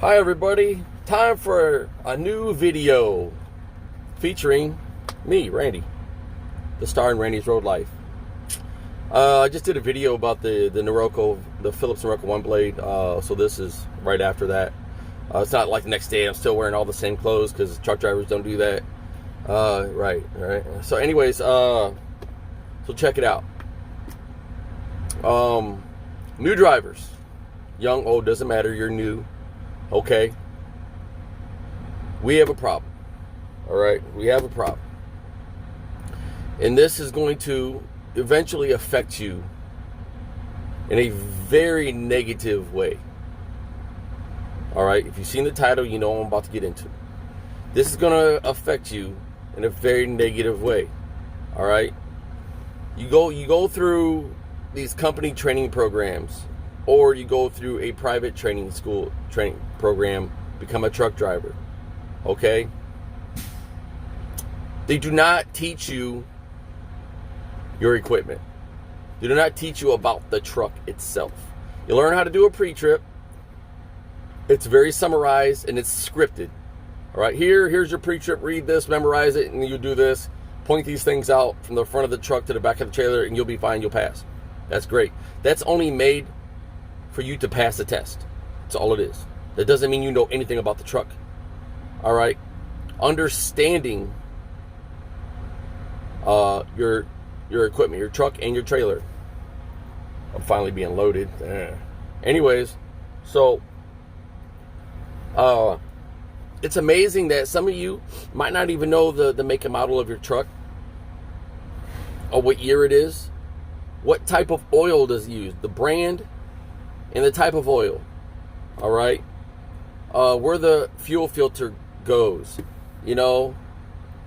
Hi everybody, time for a new video featuring me, Randy, the star in Randy's Road Life. I just did a video about the Norelco, the Phillips Norelco one blade, so this is right after that. It's not like the next day I'm still wearing all the same clothes because truck drivers don't do that. Right. So anyways, so check it out. New drivers, young, old, doesn't matter, you're new. Okay, we have a problem. All right, we have a problem. And this is going to eventually affect you in a very negative way. All right, if you've seen the title, you know what I'm about to get into. This is going to affect you in a very negative way. All right, you go through these company training programs, or you go through a private training program, become a truck driver. Okay? They do not teach you your equipment. They do not teach you about the truck itself. You learn how to do a pre-trip. It's very summarized and it's scripted. All right, here's your pre-trip. Read this, memorize it, and you do this. Point these things out from the front of the truck to the back of the trailer, and you'll be fine. You'll pass. That's great. That's only made for you to pass the test. That's all it is. That doesn't mean you know anything about the truck. All right, understanding your equipment, your truck and your trailer. I'm finally being loaded. Anyways, so it's amazing that some of you might not even know the make and model of your truck, or what year it is, what type of oil does it use, the brand and the type of oil. All right, where the fuel filter goes, you know,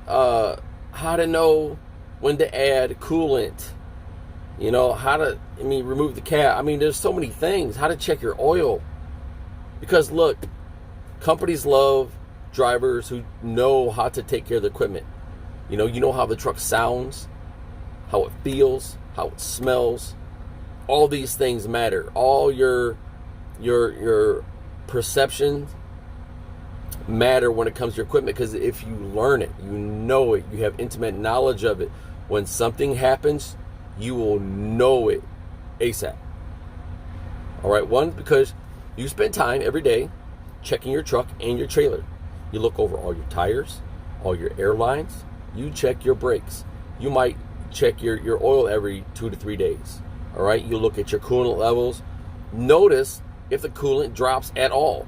how to know when to add coolant, you know, how to, remove the cap. There's so many things. How to check your oil. Because look, companies love drivers who know how to take care of the equipment. You know how the truck sounds, how it feels, how it smells. All these things matter. All your perceptions matter when it comes to your equipment, because if you learn it, you know it, you have intimate knowledge of it, when something happens, you will know it ASAP. All right, one, because you spend time every day checking your truck and your trailer. You look over all your tires, all your airlines, you check your brakes. You might check your oil every 2 to 3 days. All right, you look at your coolant levels. Notice if the coolant drops at all,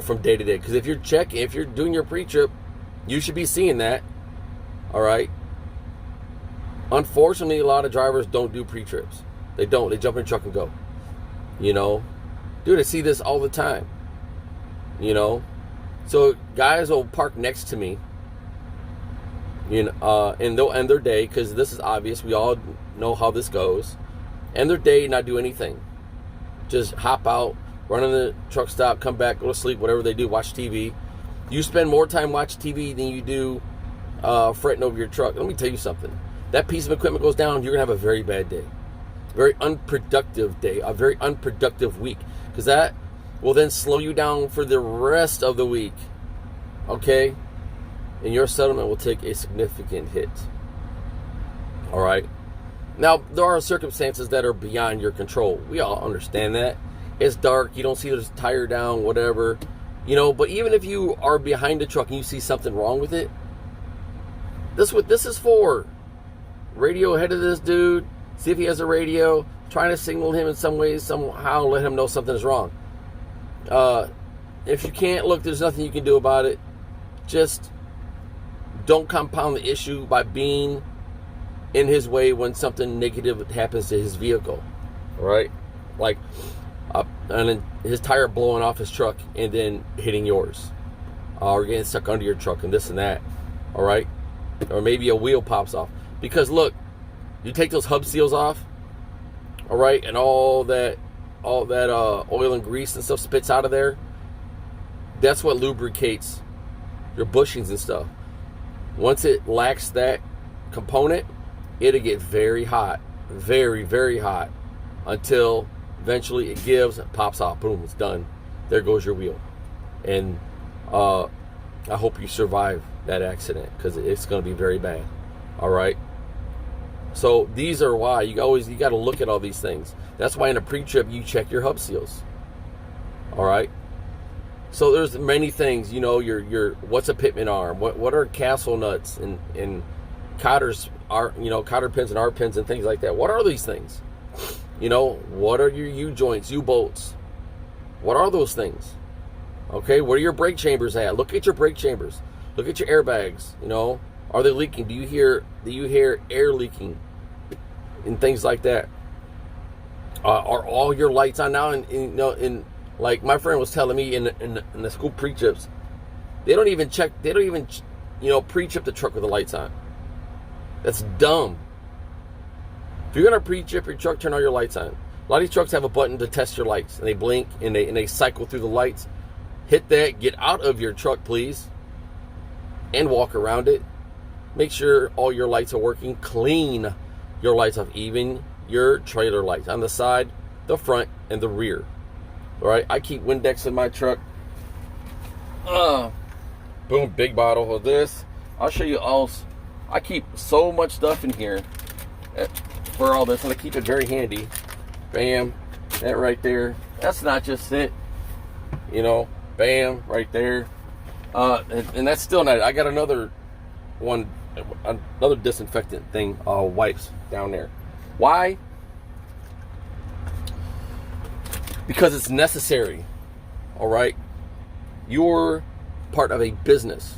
from day to day. Because if you're doing your pre-trip, you should be seeing that. All right. Unfortunately, a lot of drivers don't do pre-trips. They don't. They jump in the truck and go. Dude, I see this all the time. So guys will park next to me, and they'll end their day, because this is obvious. We all know how this goes. End their day, not do anything. Just hop out, run in the truck stop, come back, go to sleep, whatever they do, watch TV. You spend more time watching TV than you do fretting over your truck. Let me tell you something. That piece of equipment goes down, you're going to have a very bad day. Very unproductive day, a very unproductive week. Because that will then slow you down for the rest of the week. Okay? And your settlement will take a significant hit. All right? Now, there are circumstances that are beyond your control. We all understand that. It's dark, you don't see the tire down, whatever. But even if you are behind the truck and you see something wrong with it, this is what this is for. Radio ahead of this dude, see if he has a radio, trying to signal him in some way, somehow let him know something is wrong. If you can't, look, there's nothing you can do about it. Just don't compound the issue by being in his way when something negative happens to his vehicle. All right? Like, and then his tire blowing off his truck and then hitting yours. Or getting stuck under your truck and this and that. All right? Or maybe a wheel pops off. Because look, you take those hub seals off, all right, and all that oil and grease and stuff spits out of there. That's what lubricates your bushings and stuff. Once it lacks that component, it'll get very hot, very, very hot, until eventually it gives, it pops off, boom, it's done. there goes your wheel. And I hope you survive that accident, because it's going to be very bad. All right. So these are why you got to look at all these things. That's why in a pre-trip you check your hub seals. All right. So there's many things, your what's a pitman arm? What are castle nuts and cotters are, cotter pins and R pins and things like that. What are these things? What are your U-joints, U-bolts? What are those things? Okay, where are your brake chambers at? Look at your brake chambers. Look at your airbags. Are they leaking? Do you hear air leaking and things like that? Are all your lights on now? And like my friend was telling me in the school pre-trips, they don't even pre-trip the truck with the lights on. That's dumb. If you're gonna pre-trip your truck, turn all your lights on. A lot of these trucks have a button to test your lights, and they blink and they cycle through the lights. Hit that, get out of your truck, please, and walk around it. Make sure all your lights are working. Clean your lights off, even your trailer lights on the side, the front, and the rear. All right, I keep Windex in my truck. Boom, big bottle of this. I'll show you all. I keep so much stuff in here for all this, and I keep it very handy. Bam, that right there. That's not just it, Bam, right there. And that's still not it. I got another disinfectant thing, wipes down there. Why? Because it's necessary. All right. You're part of a business.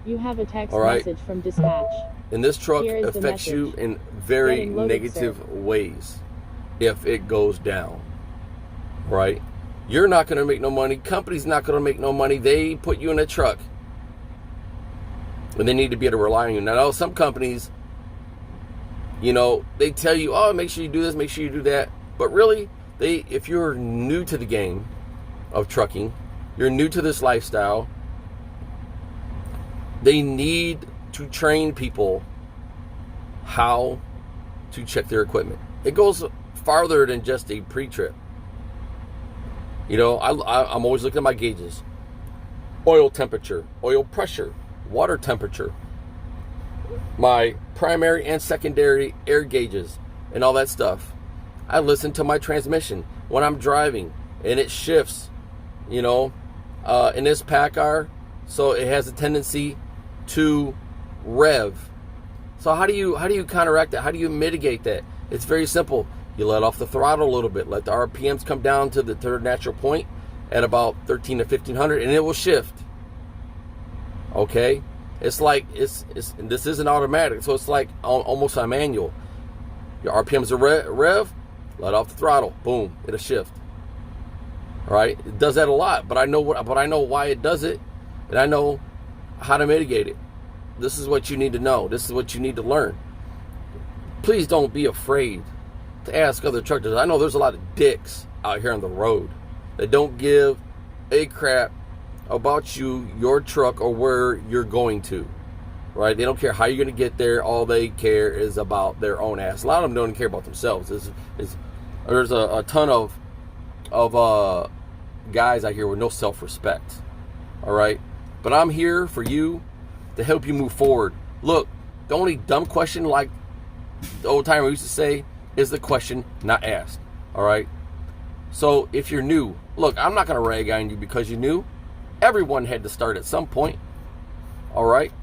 You have a text message from dispatch. And this truck affects you in very negative ways if it goes down. Right? You're not going to make no money. Company's not going to make no money. They put you in a truck. And they need to be able to rely on you. Now, some companies, they tell you, oh, make sure you do this, make sure you do that. But really, if you're new to the game of trucking, you're new to this lifestyle, they need to train people how to check their equipment. It goes farther than just a pre-trip. I'm always looking at my gauges. Oil temperature, oil pressure, water temperature, my primary and secondary air gauges, and all that stuff. I listen to my transmission when I'm driving, and it shifts, in this PACCAR, so it has a tendency to rev. So how do you counteract that? How do you mitigate that? It's very simple. You let off the throttle a little bit, let the RPMs come down to their natural point at about 13 to 1500, and it will shift. Okay, it's like this isn't automatic, so it's like almost a manual. Your RPMs are rev, let off the throttle, boom, it'll shift. All right, it does that a lot, but I know why it does it, and I know how to mitigate it. This is what you need to know. This is what you need to learn. Please don't be afraid to ask other truck drivers. I know there's a lot of dicks out here on the road that don't give a crap about your truck, or where you're going to, right? They don't care how you're going to get there. All they care is about their own ass. A lot of them don't care about themselves. There's a ton of guys out here with no self-respect, all right? But I'm here for you to help you move forward. Look, the only dumb question, like the old timer used to say, is the question not asked, all right? So if you're new, look, I'm not going to rag on you because you're new. Everyone had to start at some point, all right?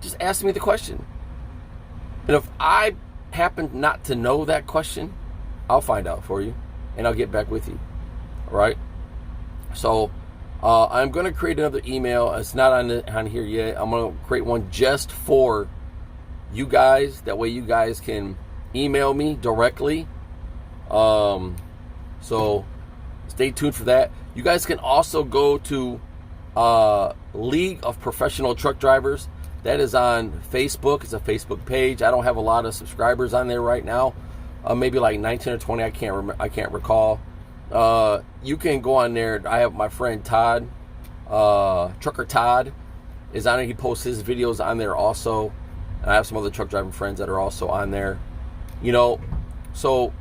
Just ask me the question. And if I happen not to know that question, I'll find out for you, and I'll get back with you, all right? So I'm going to create another email. It's not on here yet. I'm going to create one just for you guys. That way you guys can email me directly. So stay tuned for that. You guys can also go to League of Professional Truck Drivers. That is on Facebook. It's a Facebook page. I don't have a lot of subscribers on there right now. Maybe like 19 or 20. I can't recall. You can go on there. I have my friend Todd, Trucker Todd, is on it. He posts his videos on there also. And I have some other truck driving friends that are also on there. So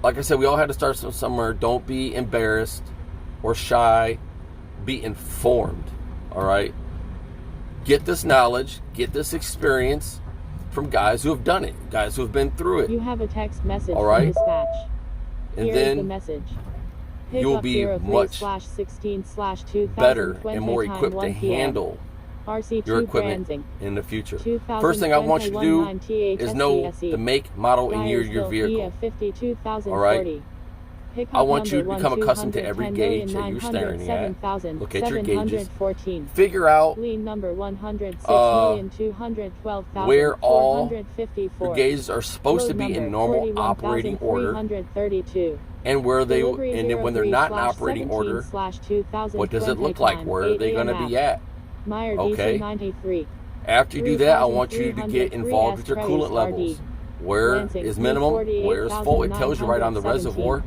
like I said, we all had to start somewhere. Don't be embarrassed or shy. Be informed. All right. Get this knowledge, get this experience from guys who have done it, guys who have been through it. You have a text message all right? from dispatch. And Here then is the message. you'll be much better and more equipped to handle your equipment in the future. First thing I want you to do is know the make, model, and year of your vehicle. All right? I want you to become accustomed to every gauge that you're staring at. Look at your gauges. Figure out where all your gauges are supposed to be in normal operating order, and where they, and then when they're not in operating order, what does it look like? Where are they going to be at? Okay. After you do that, I want you to get involved with your coolant levels. Where is minimum? Where is full? It tells you right on the reservoir.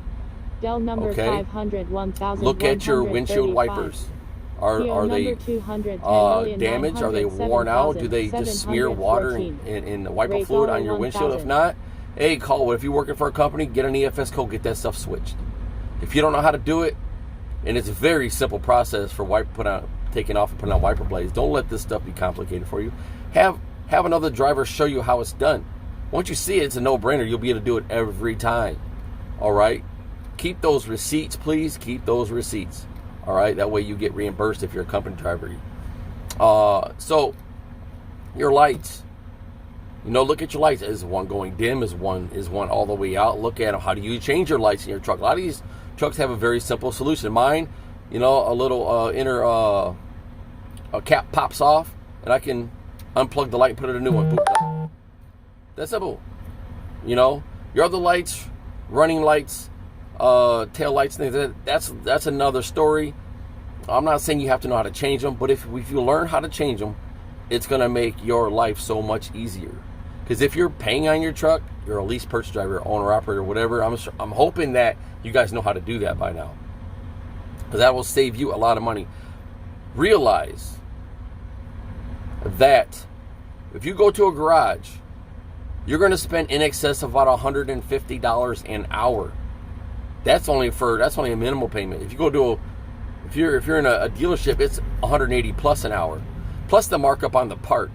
Okay. Look at your windshield wipers. Are they damaged? Are they worn out? Do they just smear water and wiper fluid on your windshield? If not, hey, call. If you're working for a company, get an EFS code, get that stuff switched. If you don't know how to do it, and it's a very simple process for taking off and putting on wiper blades. Don't let this stuff be complicated for you. Have another driver show you how it's done. Once you see it, it's a no-brainer. You'll be able to do it every time. All right. Keep those receipts, please. Keep those receipts. All right. That way you get reimbursed if you're a company driver. So your lights. Look at your lights. Is one going dim? Is one all the way out? Look at them. How do you change your lights in your truck? A lot of these trucks have a very simple solution. Mine, a little inner cap pops off, and I can unplug the light and put in a new one. Boop. That's simple. Your other lights, running lights, tail lights, things that's another story. I'm not saying you have to know how to change them, but if you learn how to change them, it's going to make your life so much easier. Because if you're paying on your truck, you're a lease purchase driver, owner operator, whatever. I'm hoping that you guys know how to do that by now, because that will save you a lot of money. Realize that if you go to a garage, you're going to spend in excess of about $150 an hour. That's only a minimal payment. If you go to if you're in a dealership, it's $180 plus an hour, plus the markup on the part.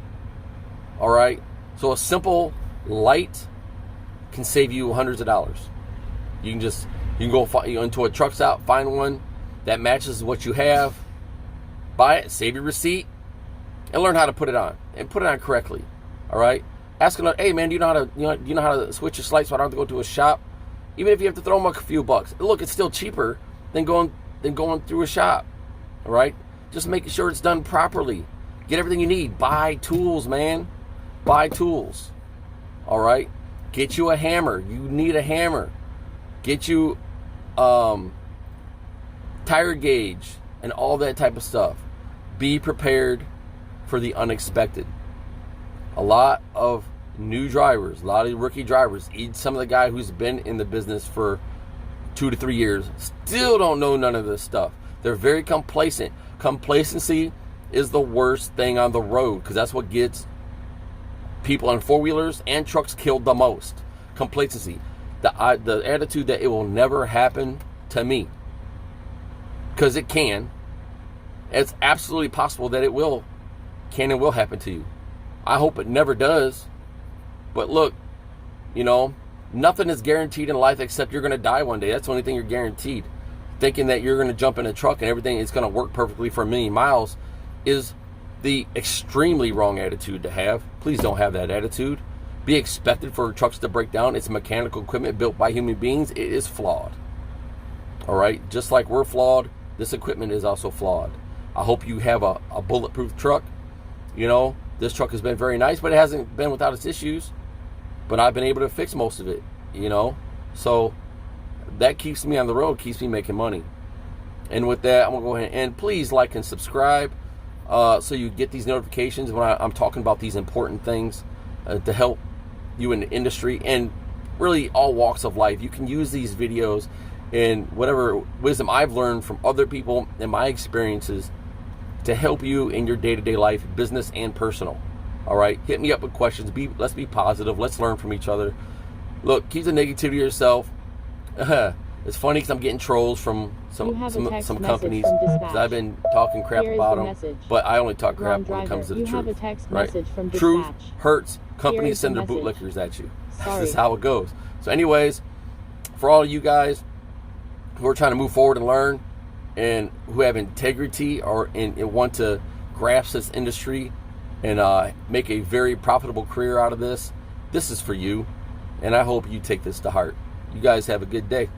All right. So a simple light can save you hundreds of dollars. You can go into a truck stop, find one that matches what you have, buy it, save your receipt, and learn how to put it on, and put it on correctly. All right. Ask them, hey man, do you know how to switch your lights so I don't have to go to a shop? Even if you have to throw them a few bucks, look, it's still cheaper than going through a shop. All right. Just making sure it's done properly. Get everything you need. Buy tools, man. Buy tools. All right. Get you a hammer. You need a hammer. Get you tire gauge and all that type of stuff. Be prepared for the unexpected. A lot of new drivers, a lot of rookie drivers, even some of the guy who's been in the business for 2 to 3 years, still don't know none of this stuff. They're very complacent. Complacency is the worst thing on the road, because that's what gets people on four-wheelers and trucks killed the most. Complacency. The attitude that it will never happen to me. Because it can. It's absolutely possible that it can and will happen to you. I hope it never does. But look, nothing is guaranteed in life except you're going to die one day. That's the only thing you're guaranteed. Thinking that you're going to jump in a truck and everything is going to work perfectly for a million miles is the extremely wrong attitude to have. Please don't have that attitude. Be expected for trucks to break down. It's mechanical equipment built by human beings. It is flawed. All right? Just like we're flawed, this equipment is also flawed. I hope you have a bulletproof truck. This truck has been very nice, but it hasn't been without its issues. But I've been able to fix most of it, So that keeps me on the road, keeps me making money. And with that, I'm going to go ahead and please like and subscribe so you get these notifications when I'm talking about these important things to help you in the industry and really all walks of life. You can use these videos and whatever wisdom I've learned from other people and my experiences to help you in your day-to-day life, business and personal. All right, hit me up with questions. Let's be positive. Let's learn from each other. Look, keep the negativity to yourself. it's funny because I'm getting trolls from You have a some text message companies from because dispatch. I've been talking crap Here is about the them, message. but I only talk crap Wrong when it comes to driver. the You have truth. a text Right? message from Truth dispatch. hurts. Here Companies is send the their message. bootlickers at you. Sorry. This is how it goes. So anyways, for all you guys who are trying to move forward and learn, and who have integrity and want to grasp this industry and make a very profitable career out of this, this is for you. And I hope you take this to heart. You guys have a good day.